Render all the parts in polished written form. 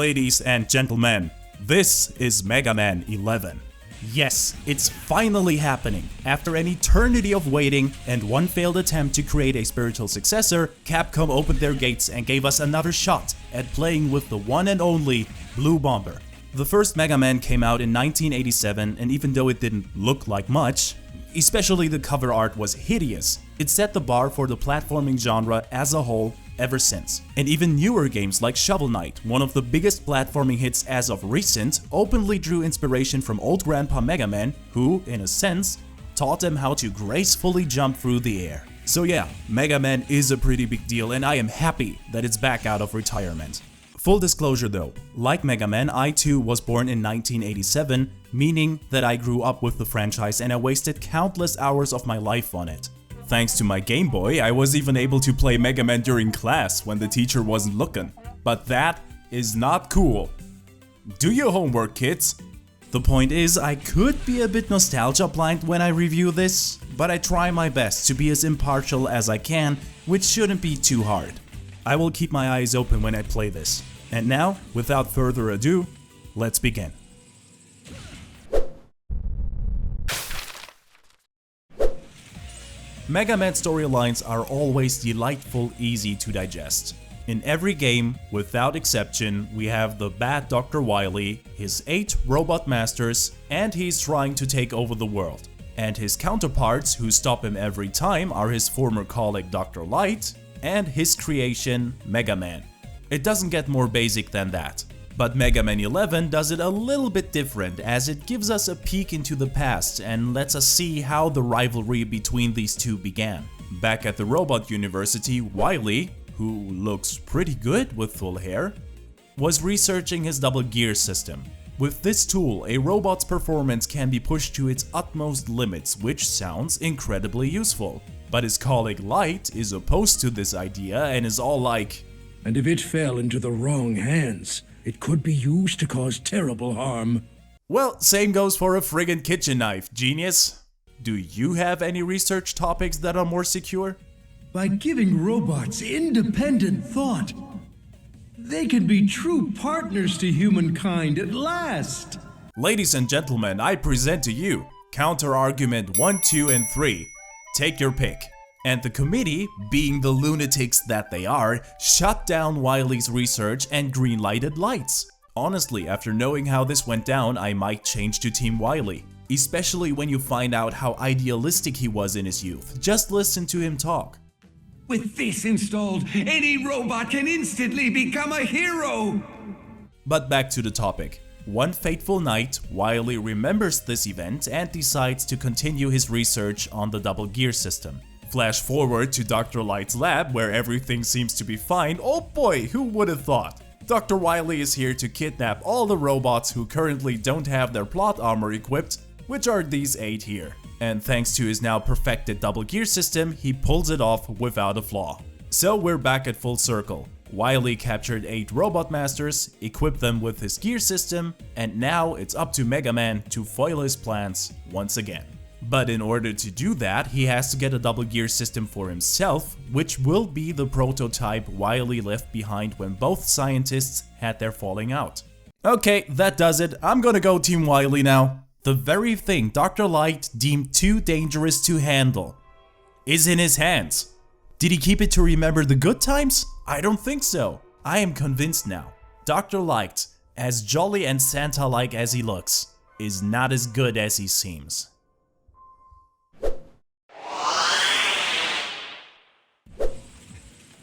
Ladies and gentlemen, this is Mega Man 11. Yes, it's finally happening. After an eternity of waiting and one failed attempt to create a spiritual successor, Capcom opened their gates and gave us another shot at playing with the one and only Blue Bomber. The first Mega Man came out in 1987, and even though it didn't look like much, especially the cover art was hideous, it set the bar for the platforming genre as a whole ever since. And even newer games like Shovel Knight, one of the biggest platforming hits as of recent, openly drew inspiration from old Grandpa Mega Man, who, in a sense, taught them how to gracefully jump through the air. So yeah, Mega Man is a pretty big deal, and I am happy that it's back out of retirement. Full disclosure though, like Mega Man, I too was born in 1987, meaning that I grew up with the franchise and I wasted countless hours of my life on it. Thanks to my Game Boy, I was even able to play Mega Man during class when the teacher wasn't looking. But that is not cool. Do your homework, kids! The point is, I could be a bit nostalgia blind when I review this, but I try my best to be as impartial as I can, which shouldn't be too hard. I will keep my eyes open when I play this. And now, without further ado, let's begin. Mega Man storylines are always delightful, easy to digest. In every game, without exception, we have the bad Dr. Wily, his 8 robot masters, and he's trying to take over the world. And his counterparts who stop him every time are his former colleague Dr. Light and his creation Mega Man. It doesn't get more basic than that. But Mega Man 11 does it a little bit different, as it gives us a peek into the past and lets us see how the rivalry between these two began. Back at the Robot University, Wily, who looks pretty good with full hair, was researching his double gear system. With this tool, a robot's performance can be pushed to its utmost limits, which sounds incredibly useful. But his colleague Light is opposed to this idea and is all like, "And if it fell into the wrong hands, it could be used to cause terrible harm." Well, same goes for a friggin' kitchen knife, genius. Do you have any research topics that are more secure? By giving robots independent thought, they can be true partners to humankind at last. Ladies and gentlemen, I present to you counter-argument 1, 2, and 3. Take your pick. And the committee, being the lunatics that they are, shut down Wily's research and green-lighted Lights. Honestly, after knowing how this went down, I might change to Team Wily. Especially when you find out how idealistic he was in his youth. Just listen to him talk. "With this installed, any robot can instantly become a hero!" But back to the topic. One fateful night, Wily remembers this event and decides to continue his research on the double gear system. Flash forward to Dr. Light's lab, where everything seems to be fine. Oh boy, who would have thought? Dr. Wily is here to kidnap all the robots who currently don't have their plot armor equipped, which are these 8 here. And thanks to his now perfected double gear system, he pulls it off without a flaw. So we're back at full circle. Wily captured 8 robot masters, equipped them with his gear system, and now it's up to Mega Man to foil his plans once again. But in order to do that, he has to get a double gear system for himself, which will be the prototype Wily left behind when both scientists had their falling out. Okay, that does it. I'm gonna go Team Wily now. The very thing Dr. Light deemed too dangerous to handle is in his hands. Did he keep it to remember the good times? I don't think so. I am convinced now. Dr. Light, as jolly and Santa-like as he looks, is not as good as he seems.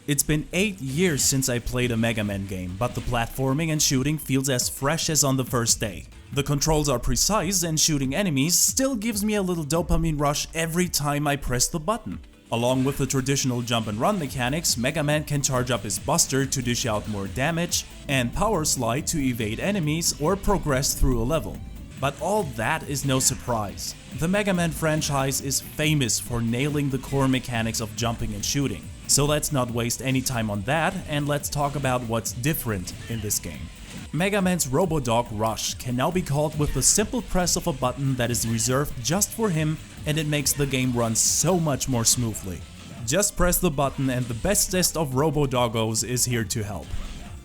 It's been 8 years since I played a Mega Man game, but the platforming and shooting feels as fresh as on the first day. The controls are precise and shooting enemies still gives me a little dopamine rush every time I press the button. Along with the traditional jump and run mechanics, Mega Man can charge up his buster to dish out more damage and power slide to evade enemies or progress through a level. But all that is no surprise. The Mega Man franchise is famous for nailing the core mechanics of jumping and shooting. So let's not waste any time on that and let's talk about what's different in this game. Mega Man's Robodog Rush can now be called with the simple press of a button that is reserved just for him, and it makes the game run so much more smoothly. Just press the button and the bestest of Robodoggos is here to help.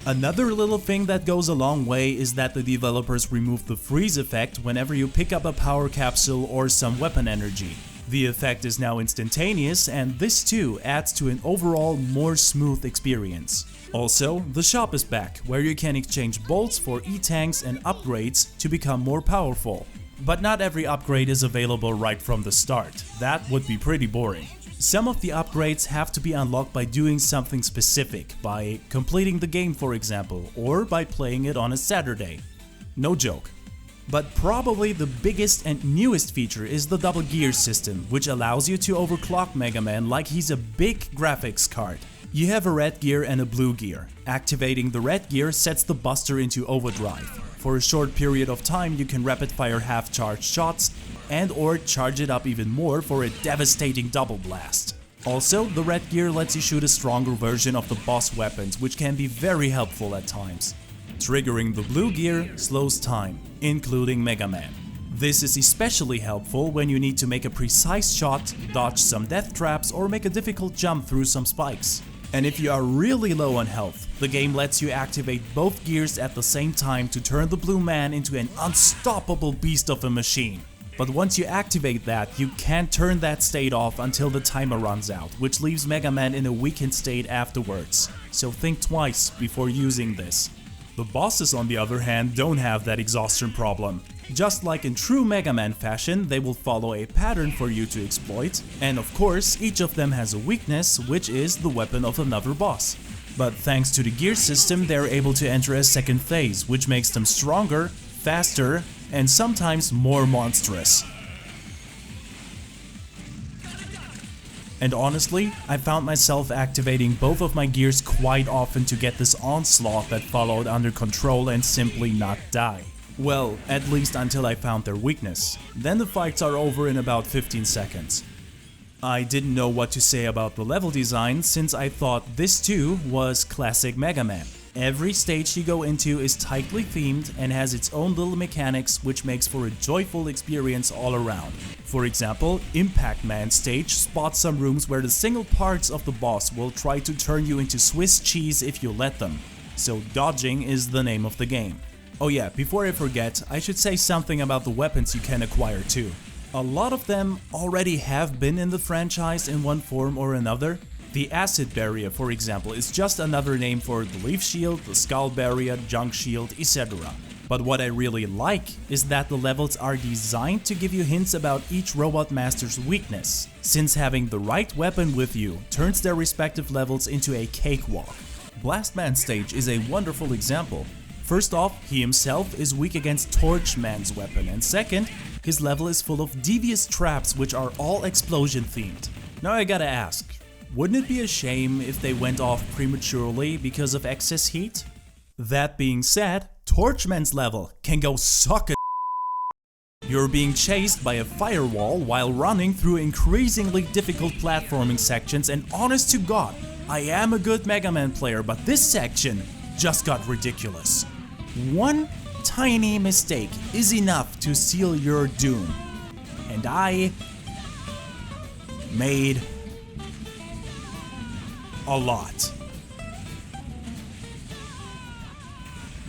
Another little thing that goes a long way is that the developers removed the freeze effect whenever you pick up a power capsule or some weapon energy. The effect is now instantaneous, and this too adds to an overall more smooth experience. Also, the shop is back, where you can exchange bolts for E-tanks and upgrades to become more powerful. But not every upgrade is available right from the start. That would be pretty boring. Some of the upgrades have to be unlocked by doing something specific, by completing the game for example, or by playing it on a Saturday. No joke. But probably the biggest and newest feature is the double gear system, which allows you to overclock Mega Man like he's a big graphics card. You have a red gear and a blue gear. Activating the red gear sets the Buster into overdrive. For a short period of time you can rapid fire half-charged shots and or charge it up even more for a devastating double blast. Also, the red gear lets you shoot a stronger version of the boss weapons, which can be very helpful at times. Triggering the blue gear slows time, including Mega Man. This is especially helpful when you need to make a precise shot, dodge some death traps or make a difficult jump through some spikes. And if you are really low on health, the game lets you activate both gears at the same time to turn the blue man into an unstoppable beast of a machine. But once you activate that, you can't turn that state off until the timer runs out, which leaves Mega Man in a weakened state afterwards. So think twice before using this. The bosses, on the other hand, don't have that exhaustion problem. Just like in true Mega Man fashion, they will follow a pattern for you to exploit, and of course, each of them has a weakness, which is the weapon of another boss. But thanks to the gear system, they're able to enter a second phase, which makes them stronger, faster, and sometimes more monstrous. And honestly, I found myself activating both of my gears quite often to get this onslaught that followed under control and simply not die. Well, at least until I found their weakness. Then the fights are over in about 15 seconds. I didn't know what to say about the level design since I thought this too was classic Mega Man. Every stage you go into is tightly themed and has its own little mechanics, which makes for a joyful experience all around. For example, Impact Man stage spots some rooms where the single parts of the boss will try to turn you into Swiss cheese if you let them. So dodging is the name of the game. Oh yeah, before I forget, I should say something about the weapons you can acquire too. A lot of them already have been in the franchise in one form or another. The Acid Barrier, for example, is just another name for the Leaf Shield, the Skull Barrier, Junk Shield, etc. But what I really like is that the levels are designed to give you hints about each Robot Master's weakness, since having the right weapon with you turns their respective levels into a cakewalk. Blast Man stage is a wonderful example. First off, he himself is weak against Torch Man's weapon, and second, his level is full of devious traps which are all explosion themed. Now I gotta ask, wouldn't it be a shame if they went off prematurely because of excess heat? That being said, Torchman's level can go suck a You're being chased by a firewall while running through increasingly difficult platforming sections, and honest to God, I am a good Mega Man player, but this section just got ridiculous. One tiny mistake is enough to seal your doom. And I made a lot.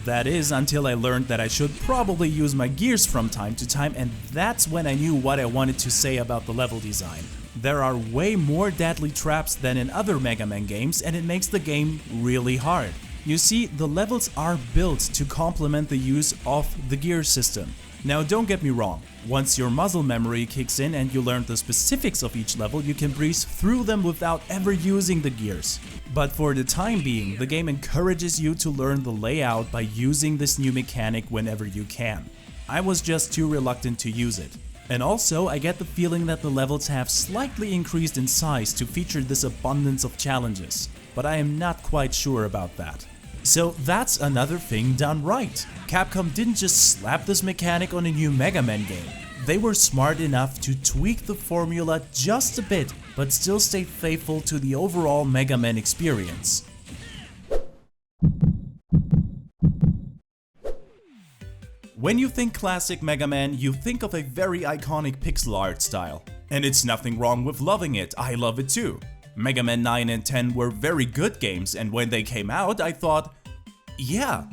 That is until I learned that I should probably use my gears from time to time, and that's when I knew what I wanted to say about the level design. There are way more deadly traps than in other Mega Man games, and it makes the game really hard. You see, the levels are built to complement the use of the gear system. Now don't get me wrong, once your muscle memory kicks in and you learn the specifics of each level, you can breeze through them without ever using the gears. But for the time being, the game encourages you to learn the layout by using this new mechanic whenever you can. I was just too reluctant to use it. And also, I get the feeling that the levels have slightly increased in size to feature this abundance of challenges, but I am not quite sure about that. So that's another thing done right. Capcom didn't just slap this mechanic on a new Mega Man game. They were smart enough to tweak the formula just a bit, but still stay faithful to the overall Mega Man experience. When you think classic Mega Man, you think of a very iconic pixel art style. And it's nothing wrong with loving it, I love it too. Mega Man 9 and 10 were very good games, and when they came out I thought, Yeah,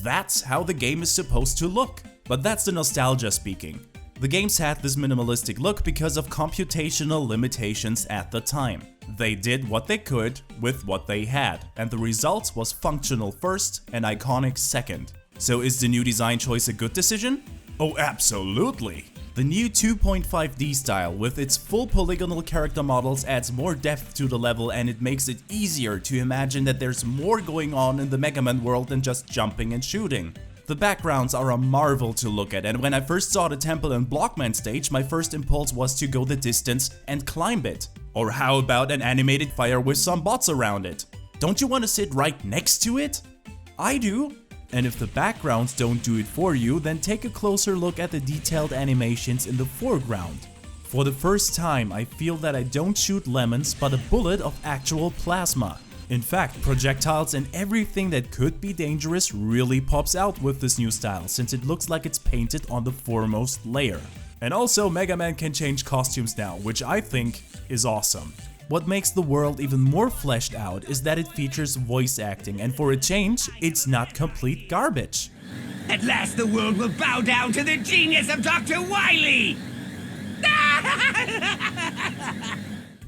that's how the game is supposed to look. But that's the nostalgia speaking. The games had this minimalistic look because of computational limitations at the time. They did what they could with what they had, and the result was functional first and iconic second. So is the new design choice a good decision? Oh, absolutely! The new 2.5D style with its full polygonal character models adds more depth to the level, and it makes it easier to imagine that there's more going on in the Mega Man world than just jumping and shooting. The backgrounds are a marvel to look at, and when I first saw the Temple and Blockman stage, my first impulse was to go the distance and climb it. Or how about an animated fire with some bots around it? Don't you want to sit right next to it? I do. And if the backgrounds don't do it for you, then take a closer look at the detailed animations in the foreground. For the first time, I feel that I don't shoot lemons but a bullet of actual plasma. In fact, projectiles and everything that could be dangerous really pops out with this new style, since it looks like it's painted on the foremost layer. And also, Mega Man can change costumes now, which I think is awesome. What makes the world even more fleshed out is that it features voice acting, and for a change, it's not complete garbage. At last the world will bow down to the genius of Dr. Wily!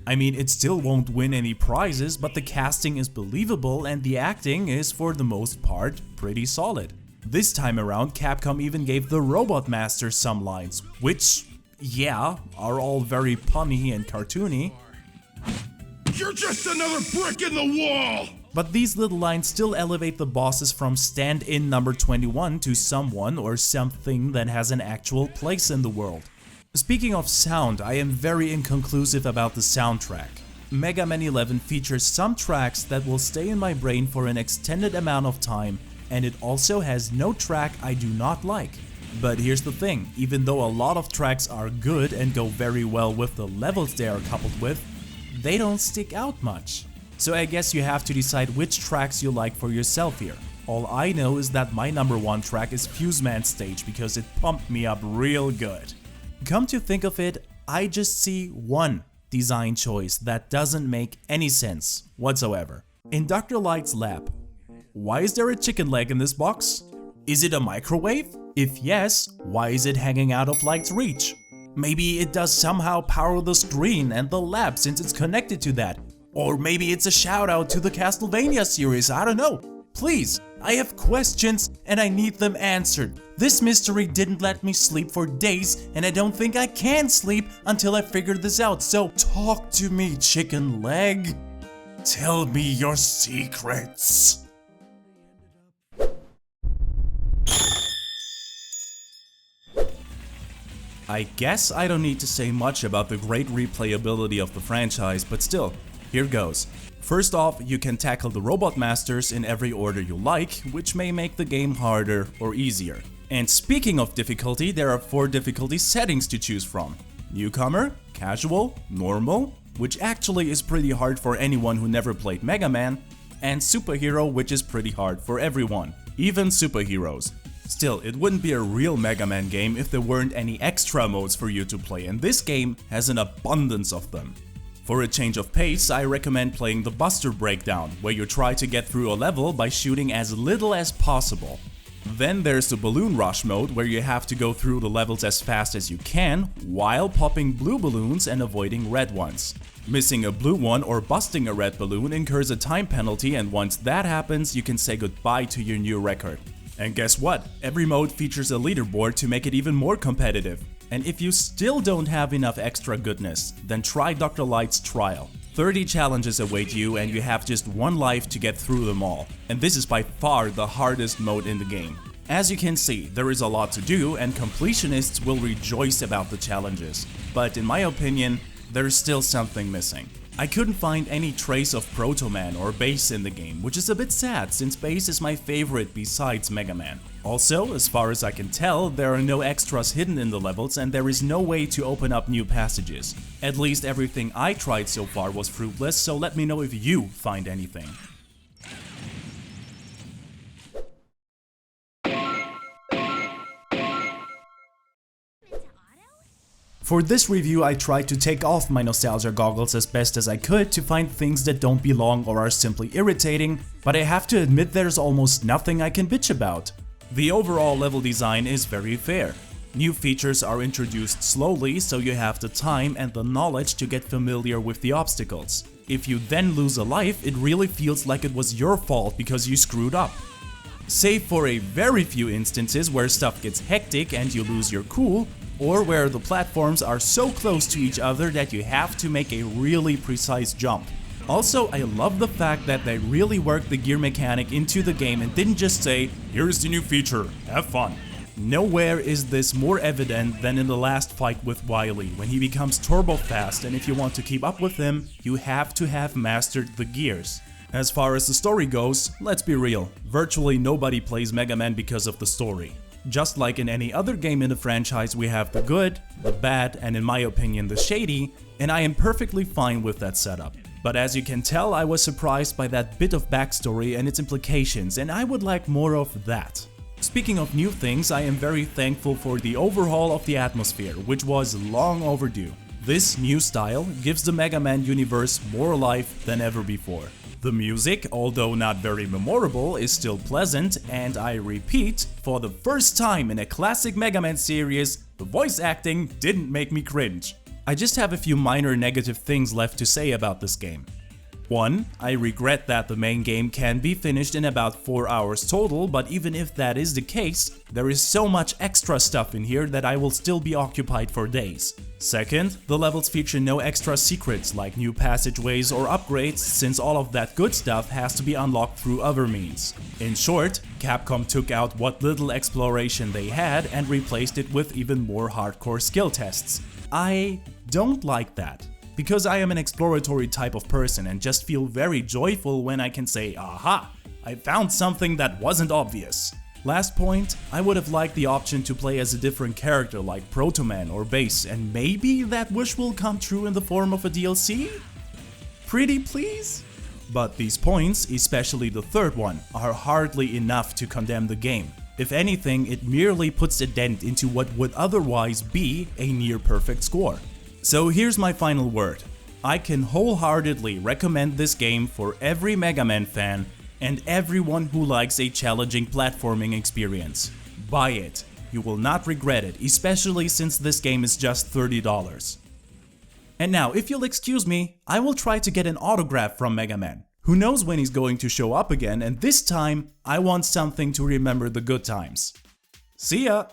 I mean, it still won't win any prizes, but the casting is believable and the acting is, for the most part, pretty solid. This time around, Capcom even gave the Robot Master some lines, which, yeah, are all very punny and cartoony. You're just another brick in the wall! But these little lines still elevate the bosses from stand-in number 21 to someone or something that has an actual place in the world. Speaking of sound, I am very inconclusive about the soundtrack. Mega Man 11 features some tracks that will stay in my brain for an extended amount of time, and it also has no track I do not like. But here's the thing, even though a lot of tracks are good and go very well with the levels they are coupled with, they don't stick out much. So I guess you have to decide which tracks you like for yourself here. All I know is that my number one track is Fuse Man's stage because it pumped me up real good. Come to think of it, I just see one design choice that doesn't make any sense whatsoever. In Dr. Light's lab, why is there a chicken leg in this box? Is it a microwave? If yes, why is it hanging out of Light's reach? Maybe it does somehow power the screen and the lab since it's connected to that. Or maybe it's a shout out to the Castlevania series, I don't know. Please, I have questions and I need them answered. This mystery didn't let me sleep for days and I don't think I can sleep until I figure this out. So talk to me, chicken leg. Tell me your secrets. I guess I don't need to say much about the great replayability of the franchise, but still, here goes. First off, you can tackle the Robot Masters in every order you like, which may make the game harder or easier. And speaking of difficulty, there are 4 difficulty settings to choose from. Newcomer, Casual, Normal, which actually is pretty hard for anyone who never played Mega Man, and Superhero, which is pretty hard for everyone, even superheroes. Still, it wouldn't be a real Mega Man game if there weren't any extra modes for you to play, and this game has an abundance of them. For a change of pace, I recommend playing the Buster Breakdown, where you try to get through a level by shooting as little as possible. Then there's the Balloon Rush mode, where you have to go through the levels as fast as you can, while popping blue balloons and avoiding red ones. Missing a blue one or busting a red balloon incurs a time penalty, and once that happens, you can say goodbye to your new record. And guess what? Every mode features a leaderboard to make it even more competitive. And if you still don't have enough extra goodness, then try Dr. Light's Trial. 30 challenges await you and you have just 1 life to get through them all. And this is by far the hardest mode in the game. As you can see, there is a lot to do and completionists will rejoice about the challenges. But in my opinion, there's still something missing. I couldn't find any trace of Proto Man or Bass in the game, which is a bit sad since Bass is my favorite besides Mega Man. Also, as far as I can tell, there are no extras hidden in the levels and there is no way to open up new passages. At least everything I tried so far was fruitless, so let me know if you find anything. For this review, I tried to take off my nostalgia goggles as best as I could to find things that don't belong or are simply irritating, but I have to admit there's almost nothing I can bitch about. The overall level design is very fair. New features are introduced slowly, so you have the time and the knowledge to get familiar with the obstacles. If you then lose a life, it really feels like it was your fault because you screwed up. Save for a very few instances where stuff gets hectic and you lose your cool, or where the platforms are so close to each other that you have to make a really precise jump. Also, I love the fact that they really worked the gear mechanic into the game and didn't just say, here's the new feature, have fun. Nowhere is this more evident than in the last fight with Wily, when he becomes turbo fast, and if you want to keep up with him, you have to have mastered the gears. As far as the story goes, let's be real, virtually nobody plays Mega Man because of the story. Just like in any other game in the franchise, we have the good, the bad, and in my opinion the shady, and I am perfectly fine with that setup. But as you can tell, I was surprised by that bit of backstory and its implications, and I would like more of that. Speaking of new things, I am very thankful for the overhaul of the atmosphere, which was long overdue. This new style gives the Mega Man universe more life than ever before. The music, although not very memorable, is still pleasant, and I repeat, for the first time in a classic Mega Man series, the voice acting didn't make me cringe. I just have a few minor negative things left to say about this game. 1. I regret that the main game can be finished in about 4 hours total, but even if that is the case, there is so much extra stuff in here that I will still be occupied for days. Second, the levels feature no extra secrets like new passageways or upgrades, since all of that good stuff has to be unlocked through other means. In short, Capcom took out what little exploration they had and replaced it with even more hardcore skill tests. I don't like that, because I am an exploratory type of person and just feel very joyful when I can say, aha, I found something that wasn't obvious. Last point, I would have liked the option to play as a different character like Proto Man or Bass, and maybe that wish will come true in the form of a DLC? Pretty please? But these points, especially the third one, are hardly enough to condemn the game. If anything, it merely puts a dent into what would otherwise be a near-perfect score. So here's my final word. I can wholeheartedly recommend this game for every Mega Man fan and everyone who likes a challenging platforming experience. Buy it. You will not regret it, especially since this game is just $30. And now, if you'll excuse me, I will try to get an autograph from Mega Man. Who knows when he's going to show up again, and this time, I want something to remember the good times. See ya!